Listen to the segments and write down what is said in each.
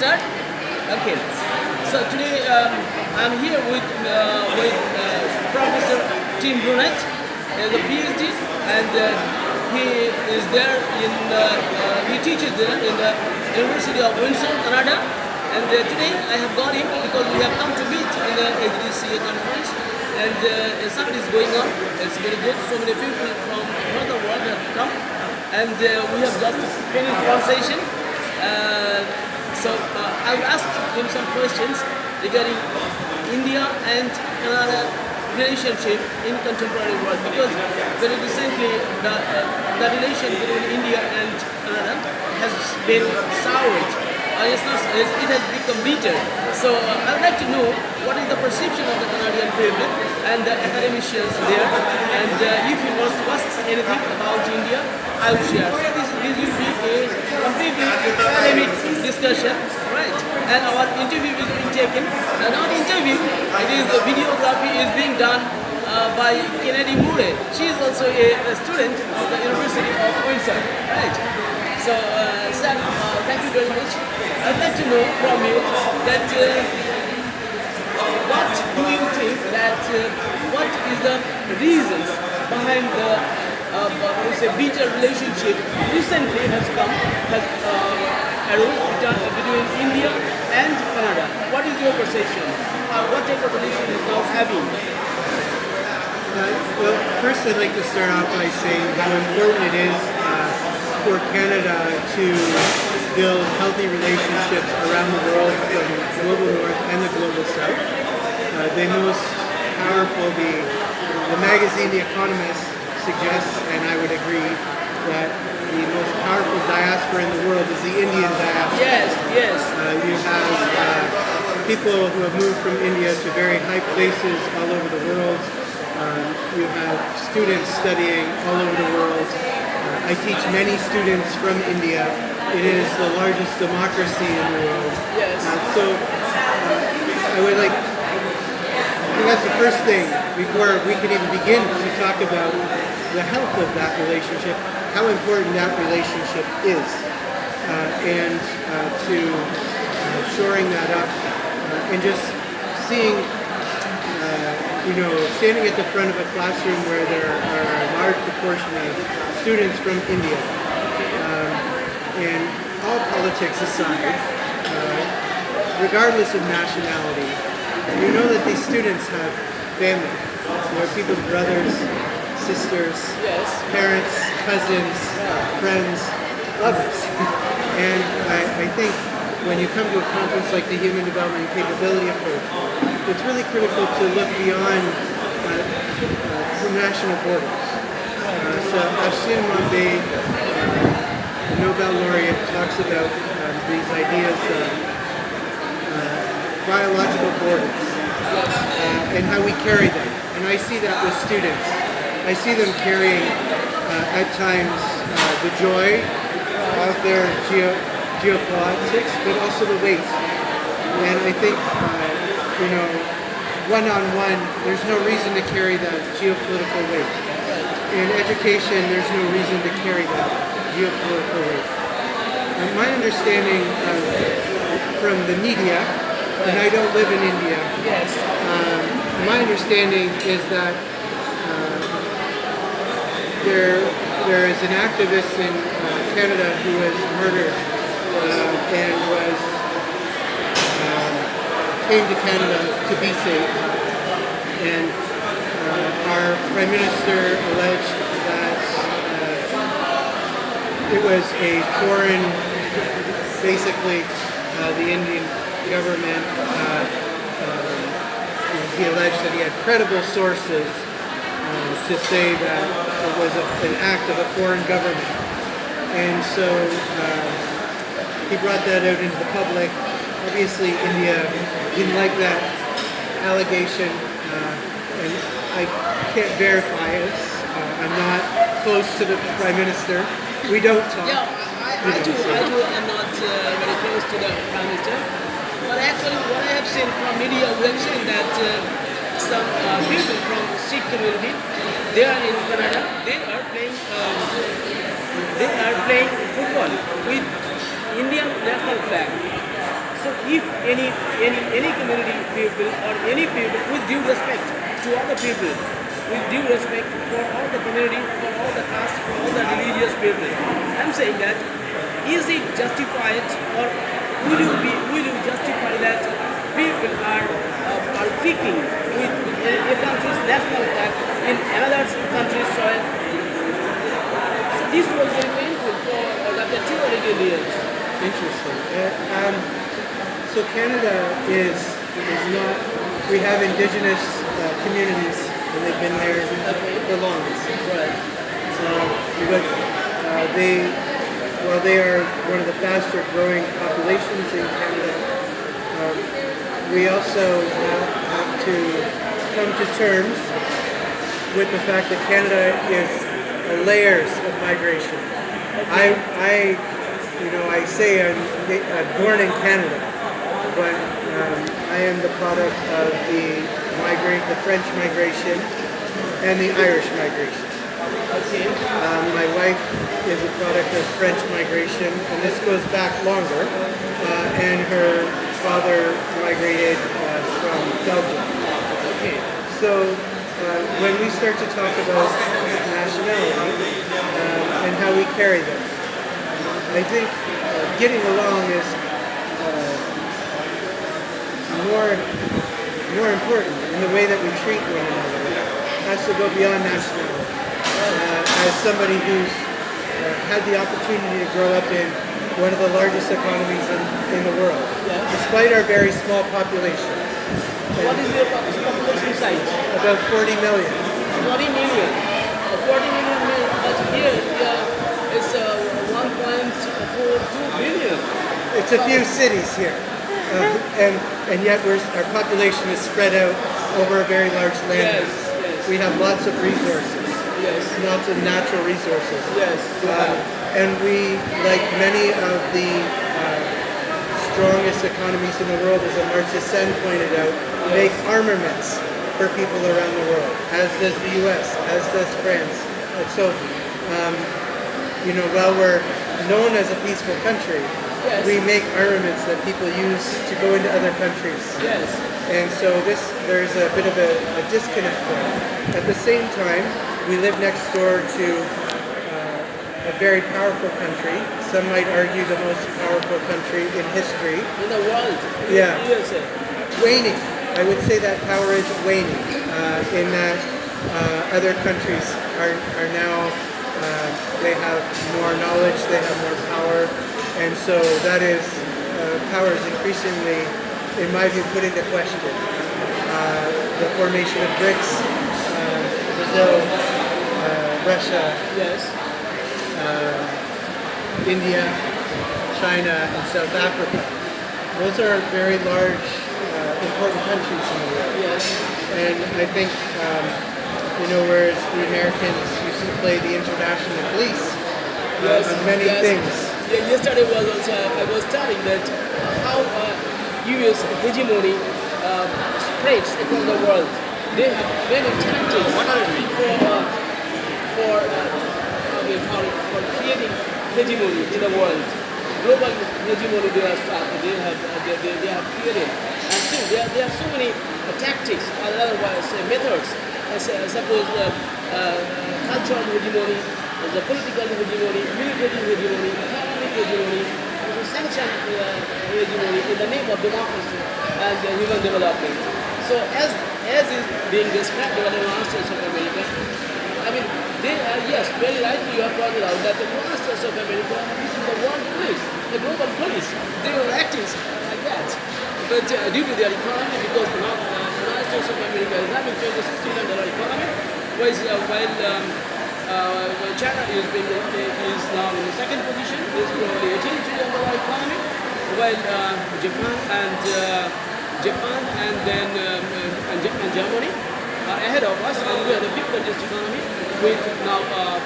start? Okay. So today I'm here with Professor Brunet, as a PhD, and he is there he teaches there in the University of Windsor, Canada. And today I have got him because we have come to meet in the HDCA conference, and the summit is going on. It's very good. So many people from all the world have come, and we have just finished one session. I will ask him some questions regarding India and Canada relationship in contemporary world, because very recently the relation between India and Canada has been soured. It has become bitter. So I would like to know what is the perception of the Canadian public and the academicians there. And if you want to ask anything about India, I will share. So this will be a completely academic discussion, right? And our interview is being taken. Not interview, it is the videography is being done by Kennedy Murray. She is also a student of the University of Windsor, right? So, sir, thank you very much. I'd like to know from you that what do you think that what is the reasons behind the bitter relationship recently has arose between India and Canada? What is your perception? What type of relation is now having? Well, first I'd like to start off by saying how important it is for Canada to build healthy relationships around the world, from the global north and the global south. The most powerful, the magazine The Economist suggests, and I would agree, that the most powerful diaspora in the world is the Indian diaspora. Yes, yes. You have people who have moved from India to very high places all over the world. You have students studying all over the world. I teach many students from India. It is the largest democracy in the world. Yes. I would like, I think that's the first thing before we can even begin to talk about the health of that relationship, how important that relationship is, and to shoring that up, and just seeing, standing at the front of a classroom where there are a large proportion of students from India, and all politics aside, regardless of nationality, you know that these students have family. They're people's brothers, sisters, yes, parents, cousins, friends, lovers. And I think when you come to a conference like the Human Development and Capability Approach, it's really critical to look beyond the national borders. So Ashim Mambay, the Nobel laureate, talks about these ideas of biological borders and how we carry them. And I see that with students. I see them carrying at times the joy of their geopolitics, but also the weight. And I think, one-on-one, there's no reason to carry that geopolitical weight. In education, there's no reason to carry that geopolitical weight. My understanding from the media, and I don't live in India, yes. My understanding is that there is an activist in Canada who was murdered and came to Canada to be safe. And our Prime Minister alleged that it was a foreign, basically the Indian government, he alleged that he had credible sources to say that it was an act of a foreign government. And so he brought that out into the public. Obviously, India didn't like that allegation, and I can't verify it. I'm not close to the Prime Minister. We don't talk. Yeah, I do. I'm not very close to the Prime Minister. But actually, what I have seen from media, we have seen that some people from Sikh community, they are in Canada. They are playing football with Indian national flag. So if any community people or any people with due respect to other people, with due respect for all the community, for all the caste, for all the religious people, I'm saying that is it justified or will you justify that people are kicking with a country's national flag in another country's soil? So this was very painful for the theoretical years. Interesting. So Canada is not. We have indigenous communities, and they've been there the longest. Right. But while they are one of the faster growing populations in Canada, we also have to come to terms with the fact that Canada is layers of migration. I say I'm born in Canada, but I am the product of the French migration and the Irish migration. Okay. My wife is a product of French migration, and this goes back longer, and her father migrated from Belgium. Okay. So when we start to talk about nationality and how we carry them, I think getting along is more important in the way that we treat one another. It has to go beyond nationality. As somebody who's had the opportunity to grow up in one of the largest economies in the world, despite our very small population. What is your population size? About 40 million. 40 million. 40 million, but here it's 1.42 billion. It's a few cities here. And yet our population is spread out over a very large land. Yes. We have lots of resources. Yes. Lots of natural resources. Yes. And we, like many of the strongest economies in the world, as Amartya Sen pointed out, make armaments for people around the world, as does the U.S., as does France. And so, while we're known as a peaceful country, we make armaments that people use to go into other countries. Yes. And so there's a bit of a disconnect there. At the same time, we live next door to a very powerful country. Some might argue the most powerful country in history. In the world. Yeah. USA. Waning. I would say that power is waning in that other countries are now, they have more knowledge, they have more power, and so that is, power is increasingly, in my view, put into question. The formation of BRICS, Brazil, Russia, Yes. India, China, and South Africa. Those are very large, important countries in the world. Yes. And I think, whereas the Americans used to play the international police on many things. Yeah, yesterday I was studying that how U.S. hegemony spreads across the world. They have many tactics for creating hegemony in the world. Global hegemony they have created. And still there are so many tactics, otherwise methods. Suppose cultural hegemony, the political hegemony, military hegemony, economic hegemony, sanction hegemony in the name of democracy and human development. So as is being described by the United States of America, I mean, they are, yes, very rightly you have pointed out that the United States of America is the world police, the global police. They were acting like that. But due to their economy, because the United States of America is having $26 trillion economy, while China is now in the second position, is probably $18 trillion economy, while Japan and Germany are ahead of us, and we are the fifth largest economy with now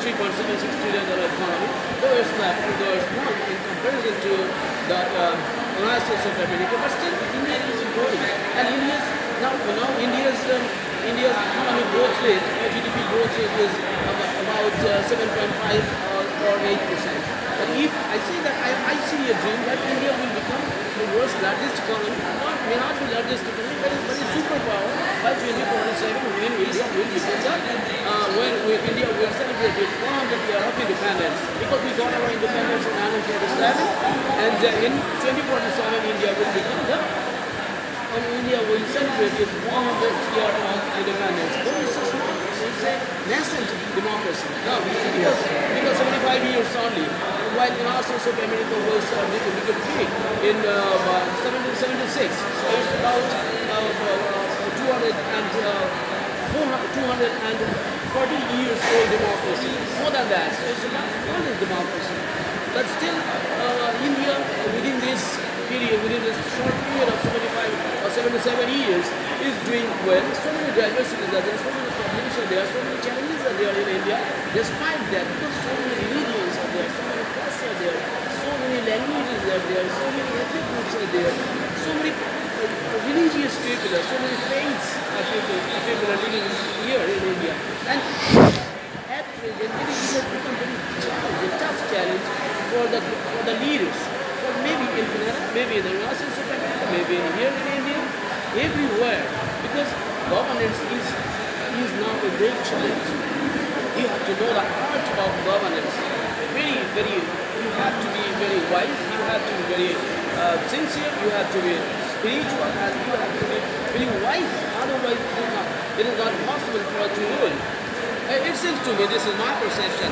$3.76 trillion economy. Though it's small in comparison to the United States of America, but still India is growing, and India's economic growth rate, GDP growth rate is about 7.5 or 8%. But we if I say that I see a dream that India will become the world's largest economy, may not be largest economy, but a superpower by 2047 when India will become that. When India will celebrate its 100 year of independence, because we got our independence in 1947, and in 2047 India will become the India will celebrate its 100th year of independence. But it's a nascent democracy. No, because 75 years only. While in our source of America was became free in 1776. So it's about 240 years old democracy. More than that. So it's about one democracy. But still, India within this period, within this short period of 75 or 77 years, is doing well. So many diversities are there, so many problems are there, so many challenges are there in India. Despite that, because so many religions are there, so many castes are there, so many languages are there, so many ethnic groups are there, so many religious people, so many faiths are people are living here in India. And at present, it has become a tough challenge for the leaders. But maybe in Canada, maybe in the United States of America, maybe here in India, everywhere, because governance is now a great challenge. You have to know the art of governance. You have to be very wise, you have to be very sincere, you have to be spiritual, and you have to be very wise. Otherwise, it is not possible for us to rule. It seems to me, this is my perception.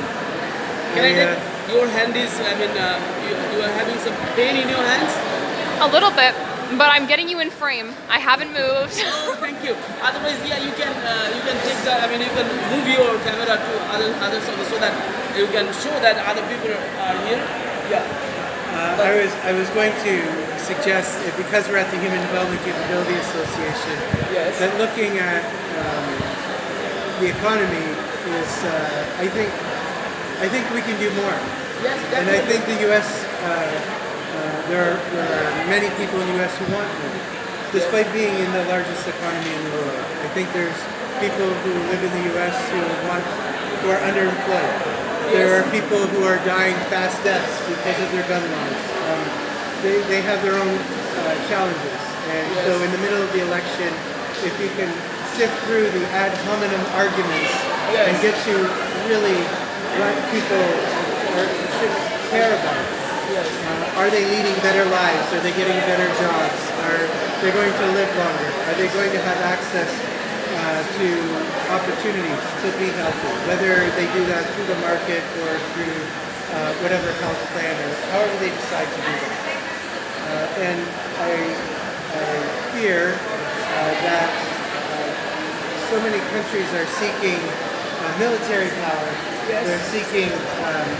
Can I take your hand is, you are having some pain in your hands? A little bit, but I'm getting you in frame. I haven't moved. Oh, thank you. Otherwise, yeah, you can take the, you can move your camera to other service so that you can show that other people are here. Yeah. I was going to suggest, because we're at the Human Development Capability Association, Yes. that looking at the economy is, I think we can do more. Yes, And I definitely. think the U.S., there are many people in the U.S. who want more, despite being in the largest economy in the world. I think there's people who live in the U.S. who are underemployed. There are people who are dying fast deaths because of their gun laws. They have their own challenges. And so in the middle of the election, if you can sift through the ad hominem arguments and get to really what people should care about. Are they leading better lives? Are they getting better jobs? Are they going to live longer? Are they going to have access to opportunities to be healthy? Whether they do that through the market or through whatever health plan or however they decide to do that. And I fear that so many countries are seeking military power. Yes. They're seeking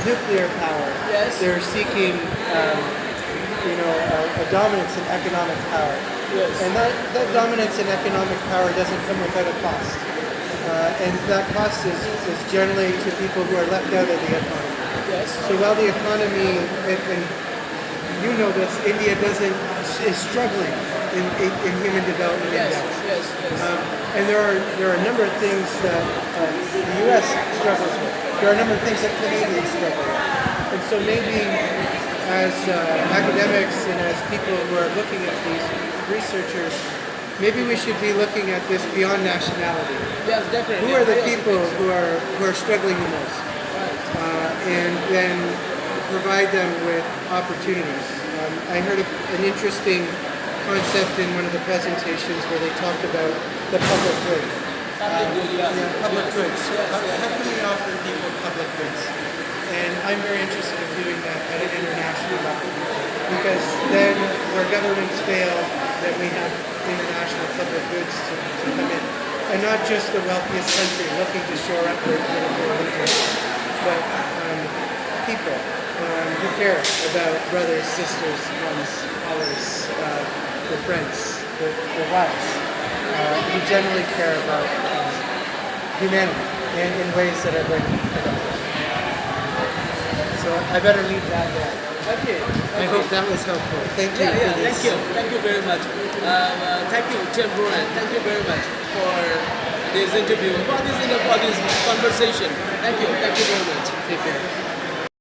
nuclear power. Yes. They're seeking, a dominance in economic power. Yes. And that dominance in economic power doesn't come without a cost. And that cost is generally to people who are left out of the economy. Yes. So while the economy, and you know this, India is struggling in human development index. Yes. And there are a number of things that the U.S. struggles with. There are a number of things that Canadians struggle with. And so maybe as academics and as people who are looking at these researchers, maybe we should be looking at this beyond nationality. Yes, definitely. Who are the I also people think so. who are struggling the most? And then provide them with opportunities. I heard an interesting concept in one of the presentations where they talked about the public good. Public goods. How can we offer people public goods? And I'm very interested in doing that at an international level, because then where governments fail, then we have international public goods to come in. And not just the wealthiest country looking to shore up their political interests, but people who care about brothers, sisters, moms, fathers, their friends, their wives, who generally care about humanity in ways that are going to be productive. So I better leave that there. Okay. I hope that was helpful. Thank you. Thank you very much. Thank you, Tim Brunet. Thank you very much for this interview, for this conversation. Thank you very much. Take care.